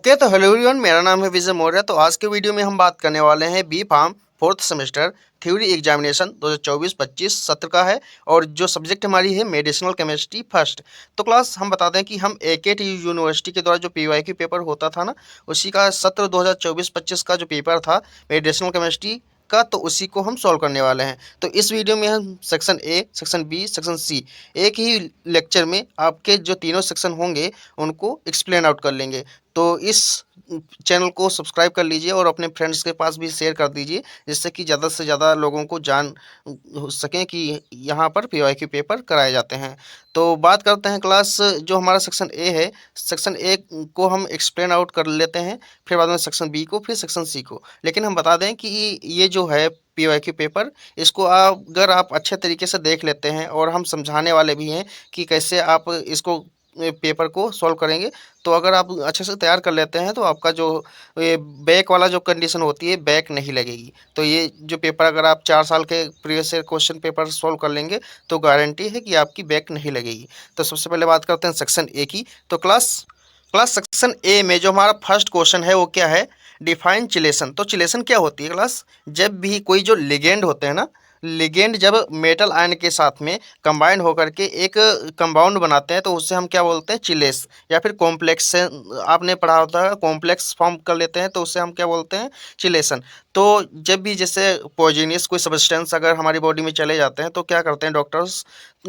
Okay तो hello everyone, मेरा नाम है विजय मौर्य। तो आज के वीडियो में हम बात करने वाले हैं B Pharm fourth semester theory examination 2024-25 सत्र का है। और जो सब्जेक्ट हमारी है मेडिसिनल केमिस्ट्री फर्स्ट। तो क्लास हम बता दें कि हम AKT यूनिवर्सिटी के द्वारा जो PYQ पेपर होता था ना, उसी का सत्र 2024-25 का जो पेपर था मेडिसिनल केमिस्ट्री का, तो उसी को हम सॉल्व करने वाले हैं। तो इस वीडियो में हम section A, section B, section C एक ही लेक्चर में आपके जो तीनों सेक्शन होंगे उनको एक्सप्लेन आउट कर लेंगे। तो इस चैनल को सब्सक्राइब कर लीजिए और अपने फ्रेंड्स के पास भी शेयर कर दीजिए, जिससे कि ज़्यादा से ज़्यादा लोगों को जान हो सकें कि यहाँ पर PYQ पेपर कराए जाते हैं। तो बात करते हैं क्लास, जो हमारा सेक्शन ए है, सेक्शन ए को हम एक्सप्लेन आउट कर लेते हैं, फिर बाद में सेक्शन बी को, फिर सेक्शन सी को। लेकिन हम बता दें कि ये जो है PYQ पेपर, इसको अगर आप अच्छे तरीके से देख लेते हैं और हम समझाने वाले भी हैं कि कैसे आप इसको पेपर को सॉल्व करेंगे, तो अगर आप अच्छे से तैयार कर लेते हैं तो आपका जो ये बैक वाला जो कंडीशन होती है, बैक नहीं लगेगी। तो ये जो पेपर अगर आप 4 साल के previous year question paper solve कर लेंगे तो गारंटी है कि आपकी बैक नहीं लगेगी। तो सबसे पहले बात करते हैं सेक्शन ए की। तो क्लास क्लास सेक्शन ए में जो हमारा फर्स्ट क्वेश्चन है वो क्या है, डिफाइन चिलेशन। तो चिलेशन क्या होती है क्लास, जब भी कोई जो लिगेंड होते हैं ना, लिगेंड जब मेटल आयन के साथ में कंबाइन होकर के एक कंपाउंड बनाते हैं तो उससे हम क्या बोलते हैं, चिलेस। या फिर कॉम्प्लेक्स से आपने पढ़ा होता है, कॉम्प्लेक्स फॉर्म कर लेते हैं तो उससे हम क्या बोलते हैं, चिलेशन। तो जब भी जैसे पॉइजनियस कोई सब्सटेंस अगर हमारी बॉडी में चले जाते हैं तो क्या करते हैं डॉक्टर्स,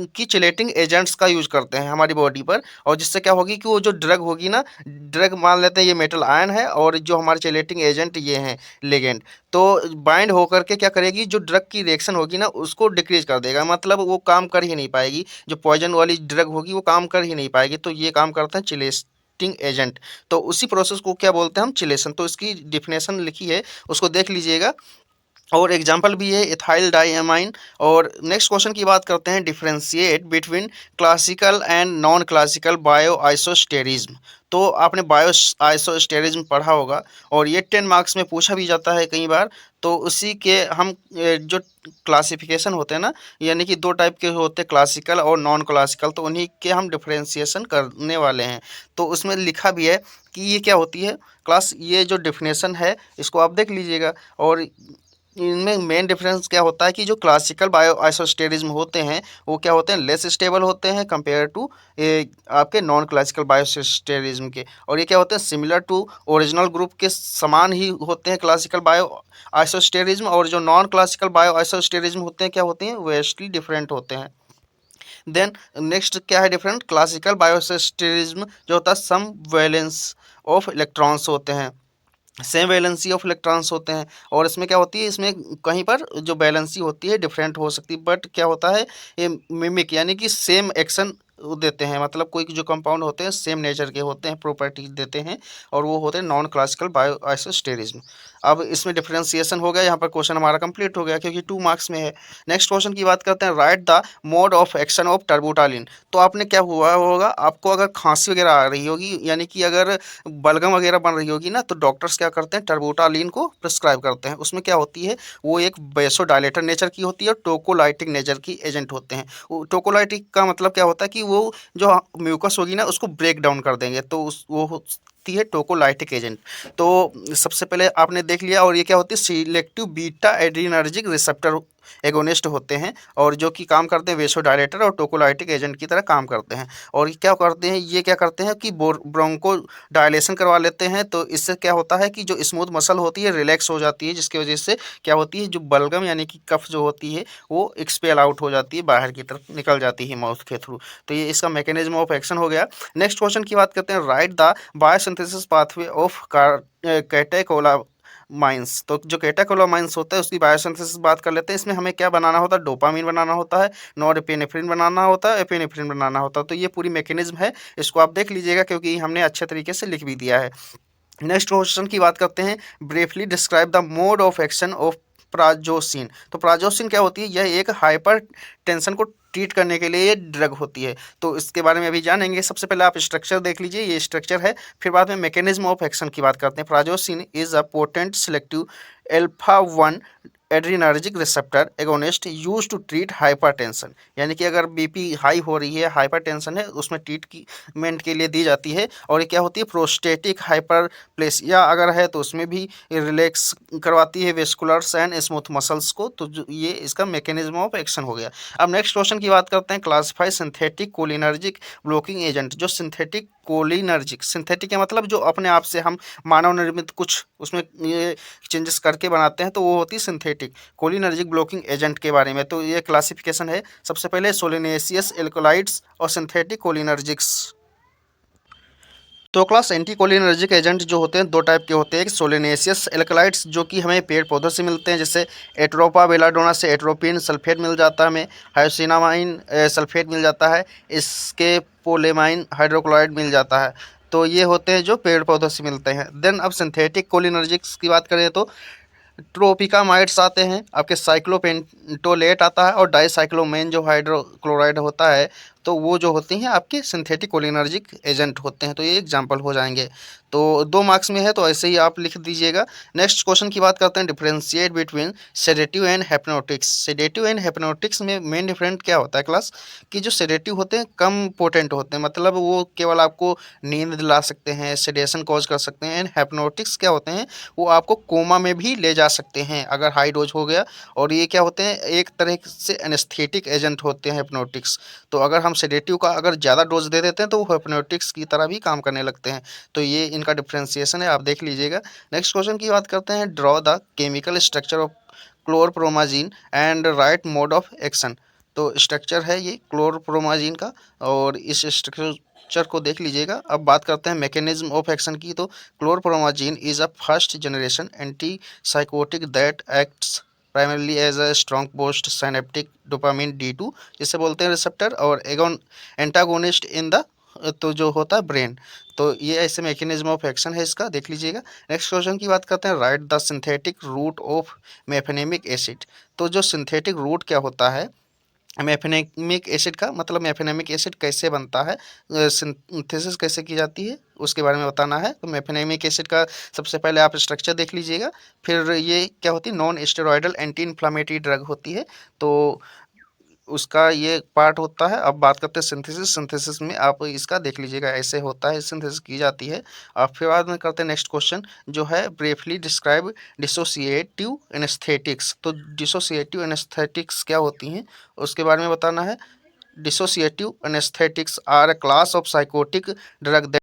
की चिलेटिंग एजेंट्स का यूज करते हैं हमारी बॉडी पर। और जिससे क्या होगी कि वो जो ड्रग होगी ना, ड्रग मान लेते हैं ये मेटल आयन है और जो हमारे चिलेटिंग एजेंट ये हैं लिगेंड, तो बाइंड होकर के क्या करेगी, जो ड्रग की रिएक्शन होगी ना उसको डिक्रीज कर देगा। मतलब वो काम कर ही नहीं पाएगी, जो पॉइजन वाली ड्रग होगी वो काम कर ही नहीं पाएगी। तो ये काम करते हैं चिलेटिंग एजेंट। तो उसी प्रोसेस को क्या बोलते हैं हम, चिलेशन। तो इसकी डिफिनेशन लिखी है, उसको देख लीजिएगा, और एग्जाम्पल भी है इथाइल डाइएमाइन। और नेक्स्ट क्वेश्चन की बात करते हैं, differentiate between classical and non classical bio isosterism. तो आपने बायो आइसोस्टेरिज्म पढ़ा होगा और ये 10 मार्क्स में पूछा भी जाता है कई बार। तो उसी के हम जो क्लासिफिकेशन होते हैं ना, यानी कि 2 टाइप के होते हैं, क्लासिकल और नॉन क्लासिकल, तो उन्हीं के हम डिफरेंशिएशन करने वाले हैं। तो उसमें लिखा भी है कि ये क्या होती है क्लास, ये जो डिफिनेशन है इसको आप देख लीजिएगा। और इनमें मेन डिफरेंस क्या होता है कि जो क्लासिकल बायो आइसोस्टेरिज्म होते हैं वो क्या होते हैं, लेस स्टेबल होते हैं कंपेयर टू आपके नॉन क्लासिकल बायोस्टेरिज्म के। और ये क्या होते हैं, सिमिलर टू ओरिजिनल ग्रुप के समान ही होते हैं क्लासिकल बायो आइसोस्टेरिज्म। और जो नॉन क्लासिकल बायो आइसोस्टेरिज्म होते हैं क्या होते हैं, वेस्टली डिफरेंट होते हैं। देन नेक्स्ट क्या है डिफरेंट, क्लासिकल बायोस्टेरिज्म जो होता है सम वैलेंस ऑफ इलेक्ट्रॉन्स होते हैं, सेम वैलेंसी ऑफ इलेक्ट्रॉन्स होते हैं। और इसमें क्या होती है, इसमें कहीं पर जो वैलेंसी होती है डिफरेंट हो सकती है, बट क्या होता है ये मिमिक, यानी कि सेम एक्शन देते हैं। मतलब कोई जो कंपाउंड होते हैं सेम नेचर के होते हैं, प्रॉपर्टीज देते हैं, और वो होते हैं नॉन क्लासिकल बायो आइसोस्टेरिज्म। अब इसमें डिफरेंशिएशन हो गया, यहाँ पर क्वेश्चन हमारा कंप्लीट हो गया क्योंकि 2 मार्क्स में है। नेक्स्ट क्वेश्चन की बात करते हैं, right the mode of action of terbutaline. तो आपने क्या हुआ होगा, आपको अगर खांसी वगैरह आ रही होगी, यानी कि अगर बलगम वगैरह बन रही होगी ना, तो डॉक्टर्स क्या करते हैं, टर्बुटालिन को प्रिस्क्राइब करते हैं। उसमें क्या होती है, वो एक बेसोडाइलेटर नेचर की होती है और टोकोलाइटिक नेचर की एजेंट होते हैं। वो टोकोलाइटिक का मतलब क्या होता है कि वो जो म्यूकस होगी ना उसको ब्रेक डाउन कर देंगे, तो उस वो होती है टोकोलाइटिक एजेंट। तो सबसे पहले आपने देख लिया। और ये क्या होती है, selective beta adrenergic receptor agonist होते हैं, और जो कि काम करते हैं वेसोडाइलेटर और टोकोलाइटिक एजेंट की तरह काम करते हैं। और ये क्या करते हैं, ये क्या करते हैं कि ब्रोंको डायलेशन करवा लेते हैं। तो इससे क्या होता है कि जो स्मूथ मसल होती है रिलैक्स हो जाती है, जिसकी वजह से क्या होती है, जो बलगम यानी कि कफ जो होती है वो एक्सपेल आउट हो जाती है, बाहर की तरफ निकल जाती है माउथ के थ्रू। तो ये इसका मैकेनिज्म ऑफ एक्शन हो गया। नेक्स्ट क्वेश्चन की बात करते हैं, right the biosynthesis pathway of catecholamines. तो जो कैटेकोलामाइंस होता है उसकी बायोसिंथेसिस बात कर लेते हैं। इसमें हमें क्या बनाना होता है, डोपामीन बनाना होता है, नॉरएपिनेफ्रिन बनाना होता है, एपिनेफ्रिन बनाना होता है। तो ये पूरी मैकेनिज्म है, इसको आप देख लीजिएगा क्योंकि हमने अच्छे तरीके से लिख भी दिया है। नेक्स्ट क्वेश्चन की बात करते हैं, briefly describe the mode of action of prazosin. तो प्राजोसिन क्या होती है, यह एक हाइपर टेंशन को ट्रीट करने के लिए ये ड्रग होती है। तो इसके बारे में अभी जानेंगे। सबसे पहले आप स्ट्रक्चर देख लीजिए, ये स्ट्रक्चर है, फिर बाद में मैकेनिज्म ऑफ एक्शन की बात करते हैं। Prazosin is a potent selective alpha 1 adrenergic receptor agonist use to treat hypertension, यानी कि अगर बीपी हाई हो रही है, हाइपरटेंशन है, उसमें ट्रीटमेंट के लिए दी जाती है। और ये क्या होती है, प्रोस्टेटिक हाइपरप्लेसिया अगर है तो उसमें भी रिलैक्स करवाती है वेस्कुलर्स एंड स्मूथ मसल्स को। तो ये इसका मैकेनिज्म ऑफ एक्शन हो गया। अब नेक्स्ट क्वेश्चन की बात करते हैं, classify synthetic cholinergic blocking agent. जो सिंथेटिक कोलिनर्जिक, सिंथेटिक का मतलब जो अपने आप से हम मानव निर्मित कुछ उसमें ये चेंजेस करके बनाते हैं, तो वो होती है सिंथेटिक कोलिनर्जिक ब्लॉकिंग एजेंट के बारे में। तो ये क्लासिफिकेशन है, सबसे पहले सोलिनेसियस एल्कोलाइड्स और सिंथेटिक कोलिनर्जिक्स। तो क्लास एंटी कोलिनर्जिक एजेंट जो होते हैं दो टाइप के होते हैं, एक सोलिनेसियस एल्कलाइड्स जो कि हमें पेड़ पौधों से मिलते हैं, जैसे एट्रोपा बेलाडोना से एट्रोपिन सल्फेट मिल जाता है, हमें हाइसिनामाइन सल्फेट मिल जाता है, इसके पोलेमाइन हाइड्रोक्लोराइड मिल जाता है। तो ये होते हैं जो पेड़ पौधों से मिलते हैं। देन अब सिंथेटिक कोलिनर्जिक्स की बात करें तो ट्रोपिकामाइड्स आते हैं, आपके साइक्लोपेंटोलेट आता है, और डाइसाइक्लोमेन जो हाइड्रोक्लोराइड होता है, तो वो जो होती हैं आपके सिंथेटिक कोलिनर्जिक एजेंट होते हैं। तो ये एग्जांपल हो जाएंगे। तो 2 मार्क्स में है, तो ऐसे ही आप लिख दीजिएगा। नेक्स्ट क्वेश्चन की बात करते हैं, differentiate between sedative and hypnotics. Sedative and hypnotics में मेन डिफरेंट क्या होता है क्लास, कि जो सेडेटिव होते हैं कम पोटेंट होते हैं, मतलब वो केवल आपको नींद दिला सकते हैं, सेडेशन कॉज कर सकते हैं। एंड हिप्नोटिक्स क्या होते हैं, वो आपको कोमा में भी ले जा सकते हैं अगर हाई डोज हो गया। और ये क्या होते हैं, एक तरह से एनेस्थेटिक एजेंट होते हैं हिप्नोटिक्स। तो अगर हम सेडेटिव का अगर ज़्यादा डोज दे देते हैं तो वो हिप्नोटिक्स की तरह भी काम करने लगते हैं। तो ये इनका डिफ्रेंसिएशन है, आप देख लीजिएगा। नेक्स्ट क्वेश्चन की बात करते हैं, draw the chemical structure of chlorpromazine and right mode of action. तो स्ट्रक्चर है ये क्लोरप्रोमाजीन का, और इस स्ट्रक्चर को देख लीजिएगा। अब बात करते हैं मैकेनिज्म ऑफ एक्शन की। तो chlorpromazine is a first generation anti psychotic that acts primarily as a strong post synaptic dopamine D2 जिसे बोलते हैं रिसेप्टर, और एगोन एंटागोनिस्ट इन द, तो जो होता है ब्रेन। तो ये ऐसे मैकेनिज्म ऑफ एक्शन है इसका, देख लीजिएगा। नेक्स्ट क्वेश्चन की बात करते हैं, right the synthetic route of mefenamic acid. तो जो सिंथेटिक रूट क्या होता है, मेफेनेमिक एसिड का मतलब मेफेनेमिक एसिड कैसे बनता है, सिंथेसिस कैसे की जाती है, उसके बारे में बताना है। तो मेफेनेमिक एसिड का सबसे पहले आप स्ट्रक्चर देख लीजिएगा। फिर ये क्या होती है, non steroidal anti inflammatory drug होती है, तो उसका ये पार्ट होता है। अब बात करते हैं सिंथेसिस। सिंथेसिस में आप इसका देख लीजिएगा, ऐसे होता है सिंथेसिस की जाती है। और फिर बाद में करते हैं नेक्स्ट क्वेश्चन, जो है ब्रीफली डिस्क्राइब डिसोसिएटिव एनेस्थेटिक्स। तो डिसोसिएटिव एनेस्थेटिक्स क्या होती हैं उसके बारे में बताना है। Dissociative anaesthetics are a class of psychotic drug